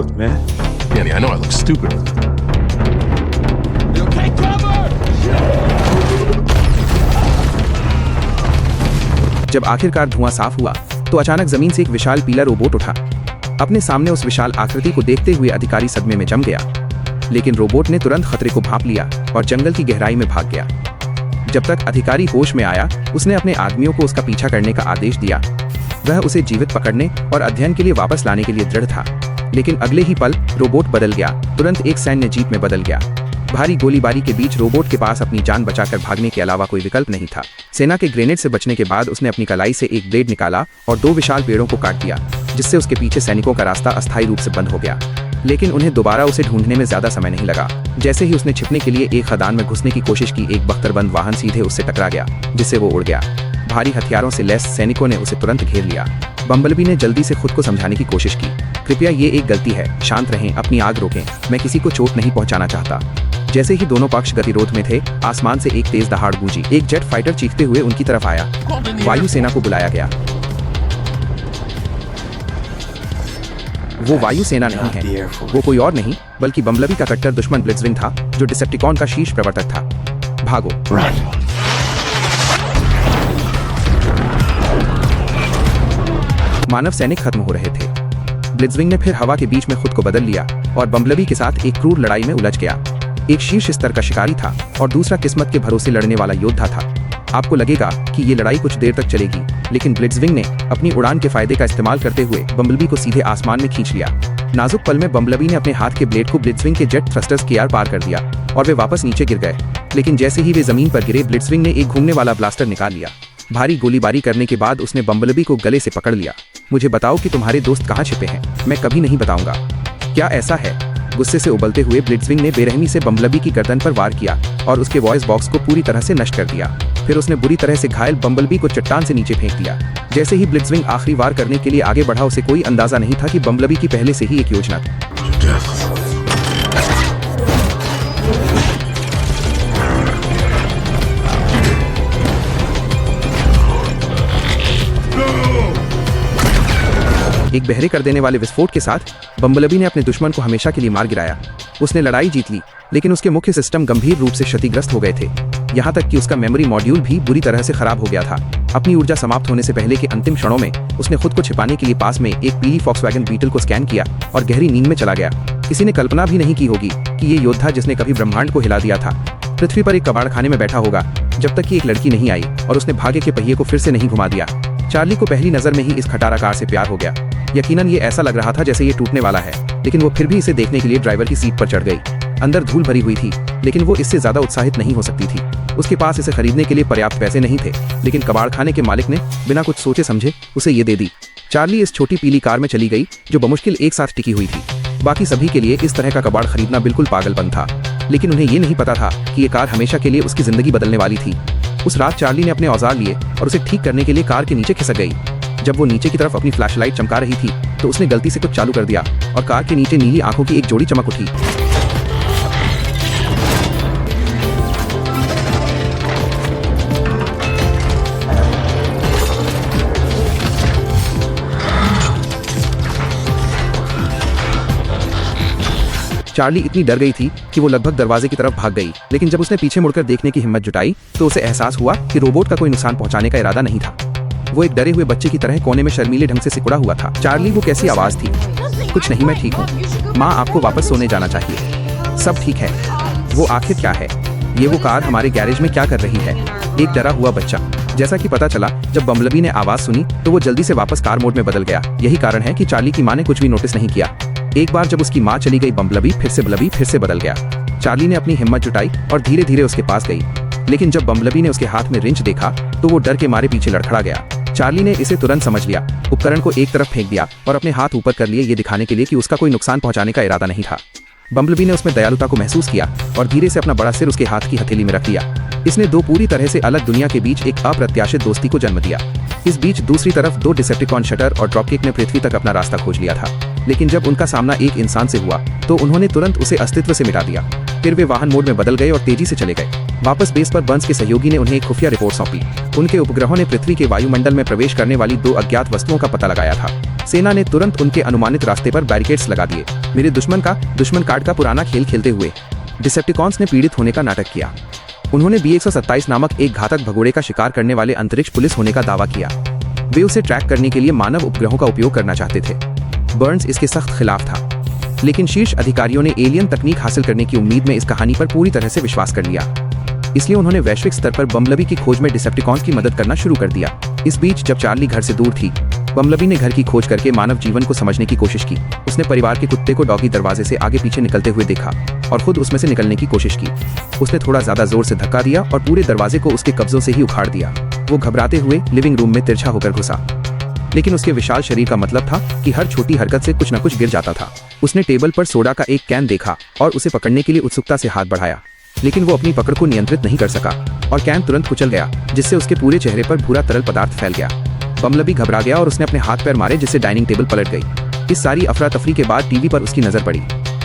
Look, man. Danny, I know I look stupid. You can't cover! जब आखिरकार धुआं साफ हुआ तो अचानक जमीन से एक विशाल पीला रोबोट उठा। अपने सामने उस विशाल आकृति को देखते हुए अधिकारी सदमे में जम गया, लेकिन रोबोट ने तुरंत खतरे को भांप लिया और जंगल की गहराई में भाग गया। जब तक अधिकारी होश में आया, उसने अपने आदमियों को उसका पीछा करने का आदेश दिया। वह उसे जीवित पकड़ने और अध्ययन के लिए वापस लाने के लिए दृढ़ था, लेकिन अगले ही पल रोबोट बदल गया, तुरंत एक सैन्य जीप में बदल गया। भारी गोलीबारी के बीच रोबोट के पास अपनी जान बचाकर भागने के अलावा कोई विकल्प नहीं था। सेना के ग्रेनेड से बचने के बाद उसने अपनी कलाई से एक ब्लेड निकाला और 2 विशाल पेड़ों को काट दिया, जिससे उसके पीछे सैनिकों का रास्ता अस्थायी रूप से बंद हो गया। लेकिन उन्हें दोबारा उसे ढूंढने में ज्यादा समय नहीं लगा। जैसे ही उसने छिपने के लिए एक खदान में घुसने की कोशिश की, एक बख्तरबंद वाहन सीधे उससे टकरा गया, जिससे वो उड़ गया। भारी हथियारों से लैस सैनिकों ने उसे तुरंत घेर लिया। बम्बलबी ने जल्दी से खुद को समझाने की कोशिश की, कृपया ये एक गलती है, शांत रहें, अपनी आग रोकें, मैं किसी को चोट नहीं पहुंचाना चाहता। जैसे ही दोनों पक्ष गतिरोध में थे, आसमान से एक तेज दहाड़ गूंजी। एक जेट फाइटर चीखते हुए उनकी तरफ आया। वायुसेना को बुलाया गया। वो वायुसेना नहीं है, वो कोई और नहीं बल्कि बम्बलबी का कट्टर दुश्मन ब्लिट्जविंग था, जो डिसेप्टिकॉन का शीर्ष प्रवर्तक था। भागो। मानव सैनिक खत्म हो रहे थे। ब्लिट्जविंग ने फिर हवा के बीच में खुद को बदल लिया और बम्बलबी के साथ एक क्रूर लड़ाई में उलझ गया। एक शीर्ष स्तर का शिकारी था और दूसरा किस्मत के भरोसे लड़ने वाला योद्धा था। आपको लगेगा कि ये लड़ाई कुछ देर तक चलेगी, लेकिन ब्लिट्जविंग ने अपनी उड़ान के फायदे का इस्तेमाल करते हुए बम्बलबी को सीधे आसमान में खींच लिया। नाजुक पल में बम्बलबी ने अपने हाथ के ब्लेड को ब्लिट्जविंग के जेट थ्रस्टर्स के आर पार कर दिया और वे वापस नीचे गिर गए। लेकिन जैसे ही वे जमीन पर गिरे, ब्लिट्जविंग ने एक घूमने वाला ब्लास्टर निकाल लिया। भारी गोलीबारी करने के बाद उसने बम्बलबी को गले से पकड़ लिया। मुझे बताओ कि तुम्हारे दोस्त कहाँ छिपे हैं, मैं कभी नहीं बताऊंगा। क्या ऐसा है? गुस्से से उबलते हुए ब्लिट्जविंग ने बेरहमी से बम्बलबी की गर्दन पर वार किया और उसके वॉइस बॉक्स को पूरी तरह से नष्ट कर दिया। फिर उसने बुरी तरह से घायल बम्बलबी को चट्टान से नीचे फेंक दिया। जैसे ही ब्लिट्जविंग आखिरी वार करने के लिए आगे बढ़ा, उसे कोई अंदाजा नहीं था कि बम्बलबी की पहले से ही एक योजना थी। एक बहरे कर देने वाले विस्फोट के साथ बम्बलबी ने अपने दुश्मन को हमेशा के लिए मार गिराया। उसने लड़ाई जीत ली, लेकिन उसके मुख्य सिस्टम गंभीर रूप से क्षतिग्रस्त हो गए थे। यहाँ तक कि उसका मेमोरी मॉड्यूल भी बुरी तरह से खराब हो गया था। अपनी ऊर्जा समाप्त होने से पहले के अंतिम क्षणों में उसने खुद को छिपाने के लिए पास में एक पीली फॉक्सवैगन बीटल को स्कैन किया और गहरी नींद में चला गया। किसी ने कल्पना भी नहीं की होगी कि ये योद्धा, जिसने कभी ब्रह्मांड को हिला दिया था, पृथ्वी पर एक कबाड़ खाने में बैठा होगा जब तक कि एक लड़की नहीं आई और उसने भाग्य के पहिए को फिर से नहीं घुमा दिया। चार्ली को पहली नजर में ही इस खटारा कार से प्यार हो गया। यकीनन ये ऐसा लग रहा था जैसे ये टूटने वाला है, लेकिन वो फिर भी इसे देखने के लिए ड्राइवर की सीट पर चढ़ गई। अंदर धूल भरी हुई थी, लेकिन वो इससे ज्यादा उत्साहित नहीं हो सकती थी। उसके पास इसे खरीदने के लिए पर्याप्त पैसे नहीं थे, लेकिन कबाड़खाने के मालिक ने बिना कुछ सोचे समझे उसे ये दे दी। चार्ली इस छोटी पीली कार में चली गई, जो बमुश्किल एक साथ टिकी हुई थी। बाकी सभी के लिए इस तरह का कबाड़ खरीदना बिल्कुल पागलपन था, लेकिन उन्हें ये नहीं पता था कि ये कार हमेशा के लिए उसकी जिंदगी बदलने वाली थी। उस रात चार्ली ने अपने औजार लिए और उसे ठीक करने के लिए कार के नीचे खिसक गई। जब वो नीचे की तरफ अपनी फ्लैशलाइट चमका रही थी, तो उसने गलती से कुछ चालू कर दिया और कार के नीचे नीली आंखों की एक जोड़ी चमक उठी। चार्ली इतनी डर गई थी कि वो लगभग दरवाजे की तरफ भाग गई, लेकिन जब उसने पीछे मुड़कर देखने की हिम्मत जुटाई तो उसे एहसास हुआ कि रोबोट का कोई नुकसान पहुंचाने का इरादा नहीं था। वो एक डरे हुए बच्चे की तरह कोने में शर्मीले ढंग से सिकुड़ा हुआ था। चार्ली, वो कैसी आवाज थी? कुछ नहीं, मैं ठीक हूँ माँ, आपको वापस सोने जाना चाहिए, सब ठीक है। वो आखिर क्या है? ये वो कार हमारे गैरेज में क्या कर रही है? एक डरा हुआ बच्चा। जैसा कि पता चला, जब बम्बलबी ने आवाज सुनी तो वो जल्दी से वापस कार मोड में बदल गया। यही कारण है कि चार्ली की माँ ने कुछ भी नोटिस नहीं किया। एक बार जब उसकी माँ चली गई, बम्बलबी फिर से बदल गया। चार्ली ने अपनी हिम्मत जुटाई और धीरे धीरे उसके पास गई, लेकिन जब बम्बलबी ने उसके हाथ में रिंच देखा तो वो डर के मारे पीछे लड़खड़ा गया। चार्ली ने इसे तुरंत समझ लिया, उपकरण को एक तरफ फेंक दिया और अपने हाथ ऊपर कर लिए, ये दिखाने के लिए कि उसका कोई नुकसान पहुंचाने का इरादा नहीं था। बम्बलबी ने उसमें दयालुता को महसूस किया और धीरे से अपना बड़ा सिर उसके हाथ की हथेली में रख दिया। इसने 2 पूरी तरह से अलग दुनिया के बीच एक अप्रत्याशित दोस्ती को जन्म दिया। इस बीच दूसरी तरफ 2 डिसेप्टिकॉन शटर और ड्रॉपकिक ने पृथ्वी तक अपना रास्ता खोज लिया था, लेकिन जब उनका सामना एक इंसान से हुआ तो उन्होंने तुरंत उसे अस्तित्व से मिटा दिया। फिर वे वाहन मोड में बदल गए और तेजी से चले गए। वापस बेस पर बर्न्स के सहयोगी ने उन्हें एक खुफिया रिपोर्ट सौंपी। उनके उपग्रहों ने पृथ्वी के वायुमंडल में प्रवेश करने वाली 2 अज्ञात वस्तुओं का पता लगाया था। सेना ने तुरंत उनके अनुमानित रास्ते पर बैरिकेड्स लगा दिए। मेरे दुश्मन कार्ड का पुराना खेल खेलते हुए डिसेप्टिकॉन्स ने पीड़ित होने का नाटक किया। उन्होंने B-127 नामक एक घातक भगोड़े का शिकार करने वाले अंतरिक्ष पुलिस होने का दावा किया। वे उसे ट्रैक करने के लिए मानव उपग्रहों का उपयोग करना चाहते थे। बर्न्स इसके सख्त खिलाफ था, लेकिन शीर्ष अधिकारियों ने एलियन तकनीक हासिल करने की उम्मीद में इस कहानी पर पूरी तरह से विश्वास कर लिया। इसलिए उन्होंने वैश्विक स्तर पर बम्बलबी की खोज में डिसेप्टिकॉन्स की मदद करना शुरू कर दिया। इस बीच जब चार्ली घर से दूर थी, बम्बलबी ने घर की खोज करके मानव जीवन को समझने की कोशिश की। उसने परिवार के कुत्ते को डॉगी दरवाजे से आगे पीछे निकलते हुए देखा और खुद उसमें से निकलने की कोशिश की। उसने थोड़ा ज्यादा जोर से धक्का दिया और पूरे दरवाजे को उसके कब्जों से ही उखाड़ दिया। वो घबराते हुए लिविंग रूम में तिरछा होकर घुसा, लेकिन उसके विशाल शरीर का मतलब था कि हर छोटी हरकत से कुछ न कुछ गिर जाता था। उसने टेबल पर सोडा का एक कैन देखा और उसे पकड़ने के लिए उत्सुकता से हाथ बढ़ाया, लेकिन वो अपनी पकड़ को नियंत्रित नहीं कर सका और कैन तुरंत कुचल गया, जिससे उसके पूरे चेहरे पर भूरा तरल पदार्थ फैल गया। बम्बलबी घबरा गया और उसने अपने हाथ पैर मारे, जिससे डाइनिंग टेबल पलट गई। इस सारी अफरा तफरी के बाद टीवी पर उसकी नजर पड़ी।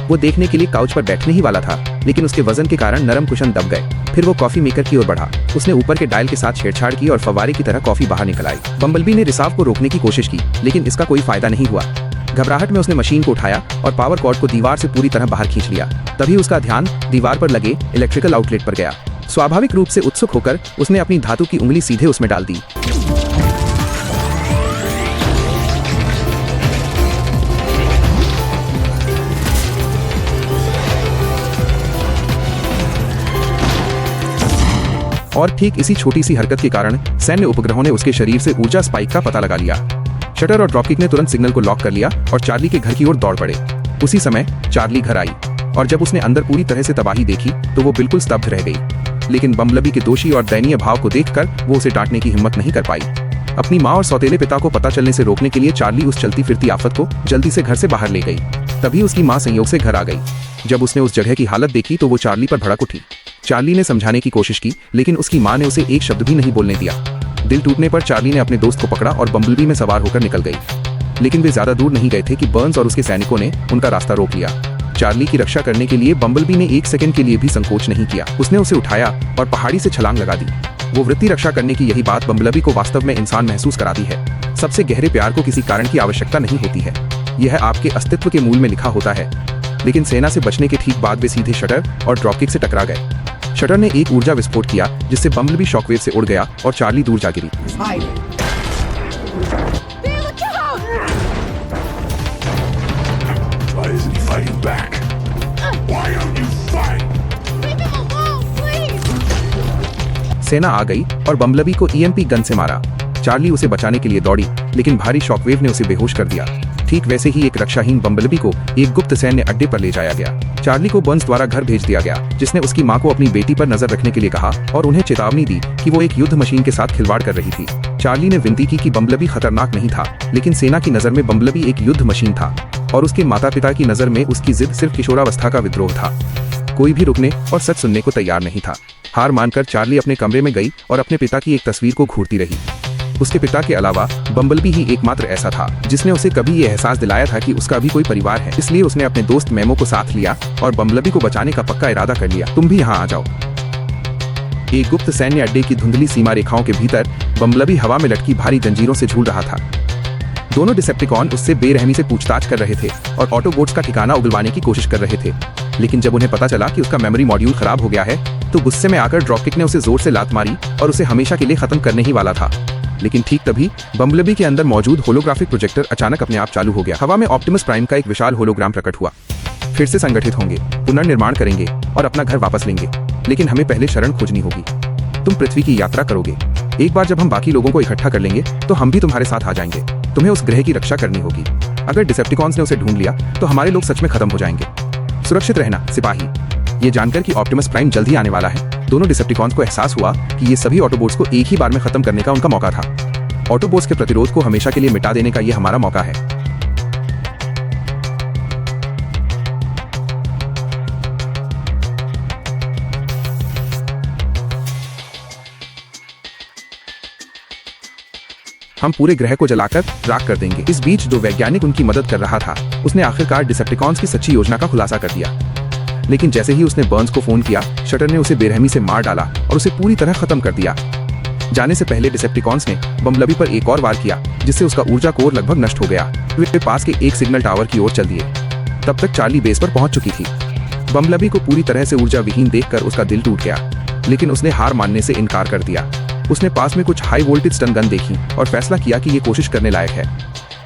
वो देखने के लिए काउच पर बैठने ही वाला था, लेकिन उसके वजन के कारण नरम कुशन दब गए। फिर वो कॉफी मेकर की ओर बढ़ा। उसने ऊपर के डायल के साथ छेड़छाड़ की और फव्वारे की तरह कॉफी बाहर निकल आई। बम्बलबी ने रिसाव को रोकने की कोशिश की, लेकिन इसका कोई फायदा नहीं हुआ। घबराहट में उसने मशीन को उठाया और पावर कॉर्ड को दीवार से पूरी तरह बाहर खींच लिया। तभी उसका ध्यान दीवार पर लगे इलेक्ट्रिकल आउटलेट पर गया। स्वाभाविक रूप से उत्सुक होकर उसने अपनी धातु की उंगली सीधे उसमें डाल दी। और ठीक इसी छोटी सी हरकत के कारण सैन्य उपग्रहों ने उसके शरीर से ऊर्जा स्पाइक का पता लगा लिया। शटर और ड्रॉपकिक ने तुरंत सिग्नल को लॉक कर लिया और चार्ली के घर की ओर दौड़ पड़े। उसी समय चार्ली घर आई और जब उसने अंदर पूरी तरह से तबाही देखी तो वो बिल्कुल स्तब्ध रह गई। लेकिन बम्बलबी के दोषी और दयनीय भाव को देखकर वो उसे डांटने की हिम्मत नहीं कर पाई। अपनी माँ और सौतेले पिता को पता चलने से रोकने के लिए चार्ली उस चलती फिरती आफत को जल्दी से घर से बाहर ले गई। तभी उसकी माँ संयोग से घर आ गई। जब उसने उस जगह की हालत देखी तो वो चार्ली पर भड़क उठी। चार्ली ने समझाने की कोशिश की, लेकिन उसकी माँ ने उसे एक शब्द भी नहीं बोलने दिया। दिल टूटने पर चार्ली ने अपने दोस्त को पकड़ा और बम्बलबी में सवार होकर निकल गई। लेकिन वे ज्यादा दूर नहीं गए थे कि बर्न्स और उसके सैनिकों ने उनका रास्ता रोक लिया। चार्ली की रक्षा करने के लिए बम्बलबी ने एक सेकंड के लिए भी संकोच नहीं किया। उसने उसे उठाया और पहाड़ी से छलांग लगा दी। वो वृत्ति रक्षा करने की यही बात बम्बलबी को वास्तव में इंसान महसूस कराती है। सबसे गहरे प्यार को किसी कारण की आवश्यकता नहीं होती है, यह आपके अस्तित्व के मूल में लिखा होता है। लेकिन सेना से बचने के ठीक बाद वे सीधे शटर और ड्रॉपकिक से टकरा गए। शटर ने एक ऊर्जा विस्फोट किया, जिससे बम्बलबी शॉकवेव से उड़ गया और चार्ली दूर जा गिरी। Why isn't he fighting back? Why don't you fight? Leave him alone, please! सेना आ गई और बम्बलबी को EMP गन से मारा। चार्ली उसे बचाने के लिए दौड़ी, लेकिन भारी शॉकवेव ने उसे बेहोश कर दिया। ठीक वैसे ही एक रक्षाहीन बम्बलबी को एक गुप्त सैन्य अड्डे पर ले जाया गया। चार्ली को बर्न्स द्वारा घर भेज दिया गया, जिसने उसकी मां को अपनी बेटी पर नजर रखने के लिए कहा और उन्हें चेतावनी दी कि वो एक युद्ध मशीन के साथ खिलवाड़ कर रही थी। चार्ली ने विनती की कि बम्बलबी खतरनाक नहीं था, लेकिन सेना की नजर में बम्बलबी एक युद्ध मशीन था और उसके माता पिता की नजर में उसकी जिद सिर्फ किशोरावस्था का विद्रोह था। कोई भी रुकने और सच सुनने को तैयार नहीं था। हार मानकर चार्ली अपने कमरे में गई और अपने पिता की एक तस्वीर को घूरती रही। उसके पिता के अलावा बम्बलबी ही एकमात्र ऐसा था जिसने उसे कभी ये एहसास दिलाया था कि उसका भी कोई परिवार है। इसलिए उसने अपने दोस्त मेमो को साथ लिया और बम्बलबी को बचाने का पक्का इरादा कर लिया। तुम भी यहाँ आ जाओ। एक गुप्त सैन्य अड्डे की धुंधली सीमा रेखाओं के भीतर बम्बलबी हवा में लटकी भारी जंजीरों से झूल रहा था। दोनों डिसेप्टिकॉन उससे बेरहमी से पूछताछ कर रहे थे और ऑटोबोट्स का ठिकाना उगलवाने की कोशिश कर रहे थे। लेकिन जब उन्हें पता चला कि उसका मेमोरी मॉड्यूल खराब हो गया है, तो गुस्से में आकर ड्रॉपकिक ने उसे जोर से लात मारी और उसे हमेशा के लिए खत्म करने ही वाला था। लेकिन ठीक तभी बम्बलबी के अंदर मौजूद होलोग्राफिक प्रोजेक्टर अचानक अपने आप चालू हो गया। हवा में ऑप्टिमस प्राइम का एक विशाल होलोग्राम प्रकट हुआ। फिर से संगठित होंगे, पुनर्निर्माण करेंगे और अपना घर वापस लेंगे, लेकिन हमें पहले शरण खोजनी होगी। तुम पृथ्वी की यात्रा करोगे। एक बार जब हम बाकी लोगों को इकट्ठा कर लेंगे तो हम भी तुम्हारे साथ आ जाएंगे। तुम्हें उस ग्रह की रक्षा करनी होगी। अगर डिसेप्टिकॉन्स ने उसे ढूंढ लिया तो हमारे लोग सच में खत्म हो जाएंगे। सुरक्षित रहना सिपाही। ये जानकर कि ऑप्टिमस प्राइम जल्द ही आने वाला है, दोनों डिसेप्टिकॉन्स को एहसास हुआ कि ये सभी ऑटोबोट्स को एक ही बार में खत्म करने का उनका मौका था। ऑटोबोट्स के प्रतिरोध को हमेशा के लिए मिटा देने का ये हमारा मौका है। हम पूरे ग्रह को जलाकर राख कर देंगे। इस बीच जो वैज्ञानिक उनकी मदद कर रहा था, उसने आखिरकार डिसेप्टिकॉन्स की सच्ची योजना का खुलासा कर दिया। लेकिन जैसे ही उसने बर्न्स को फोन किया, शटर ने उसे बेरहमी से मार डाला और उसे पूरी तरह खत्म कर दिया। जाने से पहले डिसेप्टिकॉन्स ने बम्बलबी पर एक और वार किया, जिससे उसका ऊर्जा कोर लगभग नष्ट हो गया। वे पास के एक सिग्नल टावर की ओर चल दिए। तब तक चार्ली बेस पर पहुंच चुकी थी। बम्बलबी को पूरी तरह से ऊर्जा विहीन देखकर उसका दिल टूट गया, लेकिन उसने हार मानने से इनकार कर दिया। उसने पास में कुछ हाई वोल्टेज स्टन गन देखी और फैसला किया कि ये कोशिश करने लायक है,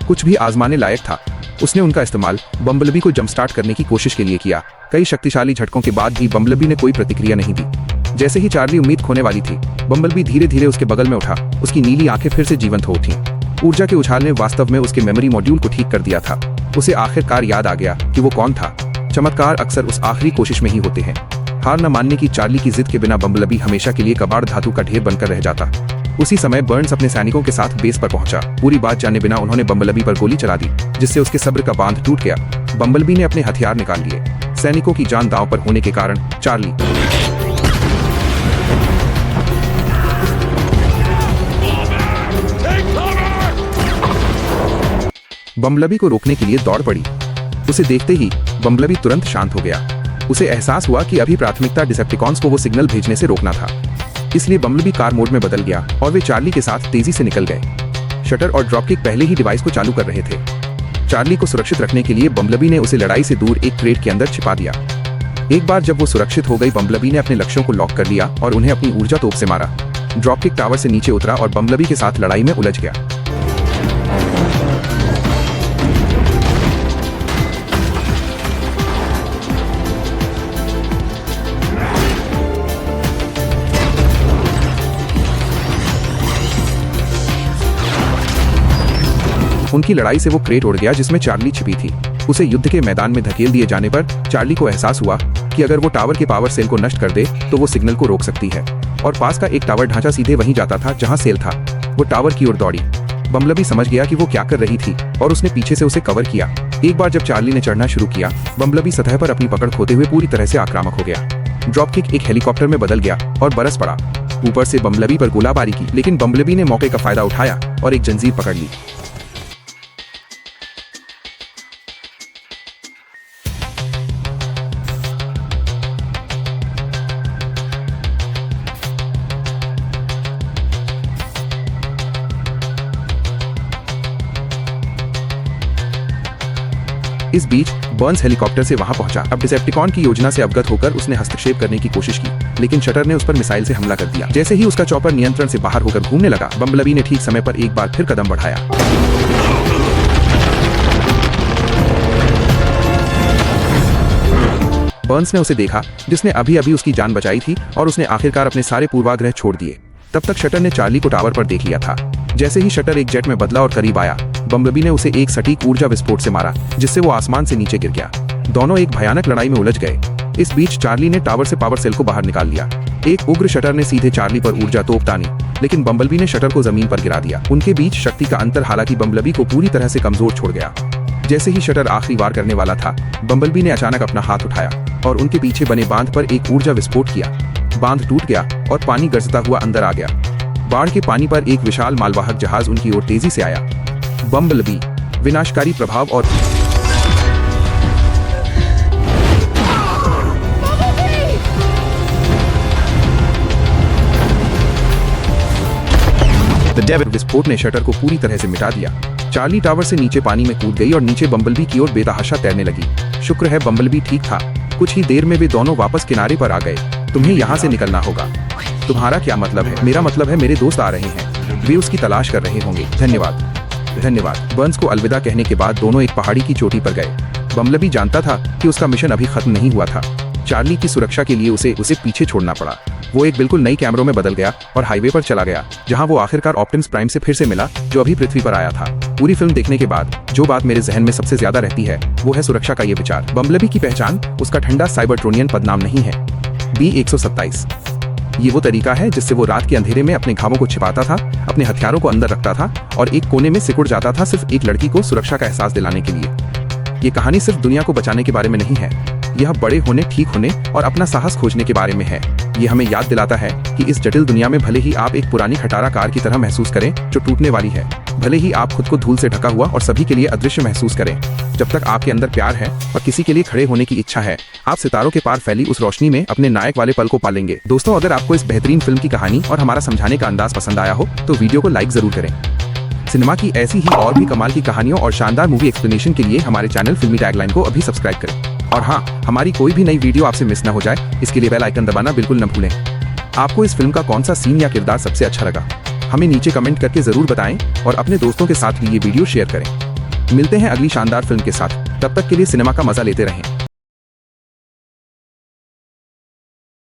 कुछ भी आजमाने लायक था। उसने उनका इस्तेमाल बम्बलबी को जंप स्टार्ट करने की कोशिश के लिए किया। कई शक्तिशाली झटकों के बाद भी बम्बलबी ने कोई प्रतिक्रिया नहीं दी। जैसे ही चार्ली उम्मीद खोने वाली थी, बम्बलबी धीरे धीरे उसके बगल में उठा। उसकी नीली आंखें फिर से जीवंत हो उठी। ऊर्जा के उछाल ने वास्तव में उसके मेमोरी मॉड्यूल को ठीक कर दिया था। उसे आखिरकार याद आ गया कि वो कौन था। चमत्कार अक्सर उस आखिरी कोशिश में ही होते हैं। हार न मानने की चार्ली की जिद के बिना बम्बलबी हमेशा के लिए कबाड़ धातु का ढेर बनकर रह जाता। उसी समय बर्न्स अपने सैनिकों के साथ बेस पर पहुंचा। पूरी बात जाने बिना उन्होंने बम्बलबी पर गोली चला दी, जिससे उसके सब्र का बांध टूट गया। बम्बलबी ने अपने हथियार निकाल लिए। सैनिकों की जान दांव पर होने के कारण चार्ली बम्बलबी को रोकने के लिए दौड़ पड़ी। उसे देखते ही बम्बलबी तुरंत शांत हो गया। उसे एहसास हुआ कि अभी प्राथमिकता डिसेप्टिकॉन्स को वो सिग्नल भेजने से रोकना था। इसलिए बम्बलबी कार मोड में बदल गया और वे चार्ली के साथ तेजी से निकल गए। शटर और ड्रॉपकिक पहले ही डिवाइस को चालू कर रहे थे। चार्ली को सुरक्षित रखने के लिए बम्बलबी ने उसे लड़ाई से दूर एक क्रेट के अंदर छिपा दिया। एक बार जब वो सुरक्षित हो गई, बम्बलबी ने अपने लक्ष्यों को लॉक कर लिया और उन्हें अपनी ऊर्जा तोप से मारा। ड्रॉपकिक टावर से नीचे उतरा और बम्बलबी के साथ लड़ाई में उलझ गया। उनकी लड़ाई से वो क्रेट उड़ गया जिसमें चार्ली छिपी थी। उसे युद्ध के मैदान में धकेल दिए जाने पर चार्ली को एहसास हुआ कि अगर वो टावर के पावर सेल को नष्ट कर दे तो वो सिग्नल को रोक सकती है, और पास का एक टावर ढांचा सीधे वहीं जाता था जहां सेल था। वो टावर की ओर दौड़ी। बम्बलबी समझ गया कि वो क्या कर रही थी और उसने पीछे से उसे कवर किया। एक बार जब चार्ली ने चढ़ना शुरू किया, बम्बलबी सतह पर अपनी पकड़ खोते हुए पूरी तरह से आक्रामक हो गया। ड्रॉपकिक एक हेलीकॉप्टर में बदल गया और बरस पड़ा। ऊपर से बम्बलबी पर गोलाबारी की, लेकिन बम्बलबी ने मौके का फायदा उठाया और एक जंजीर पकड़ ली। इस बीच बर्न्स हेलीकॉप्टर से वहां पहुंचा। अब डिसेप्टिकॉन की योजना से अवगत होकर उसने हस्तक्षेप करने की कोशिश की, लेकिन शटर ने उस पर मिसाइल से हमला कर दिया। जैसे ही उसका चॉपर नियंत्रण से बाहर होकर घूमने लगा, बम्बलबी ने ठीक समय पर एक बार फिर कदम बढ़ाया। बर्न्स ने उसे देखा, जिसने अभी अभी उसकी जान बचाई थी, और उसने आखिरकार अपने सारे पूर्वाग्रह छोड़ दिए। तब तक शटर ने चार्ली को टावर पर देख लिया था। जैसे ही शटर एक जेट में बदला और करीब आया, बम्बलबी ने उसे एक सटीक ऊर्जा विस्फोट से मारा, जिससे वो आसमान से नीचे गिर गया। दोनों एक भयानक लड़ाई में उलझ गए। इस बीच चार्ली ने टावर से पावर सेल को बाहर निकाल लिया। एक उग्र शटर ने सीधे चार्ली पर ऊर्जा तोप तानी, लेकिन बम्बलबी ने शटर को जमीन पर गिरा दिया। उनके बीच शक्ति का अंतर हालांकि बम्बलबी को पूरी तरह से कमजोर छोड़ गया। जैसे ही शटर आखिरी वार करने वाला था, बम्बलबी ने अचानक अपना हाथ उठाया और उनके पीछे बने बांध पर एक ऊर्जा विस्फोट किया। बांध टूट गया और पानी गरजता हुआ अंदर आ गया। बाढ़ के पानी पर एक विशाल मालवाहक जहाज उनकी ओर तेजी से आया। बम्बलबी, विनाशकारी प्रभाव और द डेविल विस्फोट ने शटर को पूरी तरह से मिटा दिया। चार्ली टावर से नीचे पानी में कूद गई और नीचे बम्बलबी की ओर बेतहाशा तैरने लगी। शुक्र है बम्बलबी ठीक था। कुछ ही देर में वे दोनों वापस किनारे पर आ गए। तुम्हें यहाँ से निकलना होगा। तुम्हारा क्या मतलब है? मेरा मतलब है मेरे दोस्त आ रहे हैं। वे उसकी तलाश कर रहे होंगे। धन्यवाद। धन्यवाद। बर्न्स को अलविदा कहने के बाद दोनों एक पहाड़ी की चोटी पर गए। बम्बलबी जानता था कि उसका मिशन अभी खत्म नहीं हुआ था। चार्ली की सुरक्षा के लिए उसे पीछे छोड़ना पड़ा। वो एक बिल्कुल नई कैमरों में बदल गया और हाईवे पर चला गया, जहां वो आखिरकार ऑप्टिमस प्राइम से फिर से मिला, जो अभी पृथ्वी पर आया था। पूरी फिल्म देखने के बाद जो बात मेरे जहन में सबसे ज्यादा रहती है वो है सुरक्षा का ये विचार। बम्बलबी की पहचान उसका ठंडा साइबरट्रोनियन पदनाम नहीं है, B127। ये वो तरीका है जिससे वो रात के अंधेरे में अपने घावों को छिपाता था, अपने हथियारों को अंदर रखता था और एक कोने में सिकुड़ जाता था, सिर्फ एक लड़की को सुरक्षा का एहसास दिलाने के लिए। ये कहानी सिर्फ दुनिया को बचाने के बारे में नहीं है, यह बड़े होने, ठीक होने और अपना साहस खोजने के बारे में है। ये हमें याद दिलाता है कि इस जटिल दुनिया में भले ही आप एक पुरानी खटारा कार की तरह महसूस करें जो टूटने वाली है, भले ही आप खुद को धूल से ढका हुआ और सभी के लिए अदृश्य महसूस करें, जब तक आपके अंदर प्यार है और किसी के लिए खड़े होने की इच्छा है, आप सितारों के पार फैली उस रोशनी में अपने नायक वाले पल को पालेंगे। दोस्तों, अगर आपको इस बेहतरीन फिल्म की कहानी और हमारा समझाने का अंदाज पसंद आया हो तो वीडियो को लाइक जरूर करें। सिनेमा की ऐसी ही और भी कमाल की कहानियों और शानदार मूवी एक्सप्लेनेशन के लिए हमारे चैनल फिल्मी टैगलाइन को अभी सब्सक्राइब करें। और हाँ, हमारी कोई भी नई वीडियो आपसे मिस न हो जाए, इसके लिए बेल आइकन दबाना बिल्कुल न भूलें। आपको इस फिल्म का कौन सा सीन या किरदार सबसे अच्छा लगा, हमें नीचे कमेंट करके जरूर बताएं और अपने दोस्तों के साथ भी ये वीडियो शेयर करें। मिलते हैं अगली शानदार फिल्म के साथ, तब तक के लिए सिनेमा का मजा लेते रहें।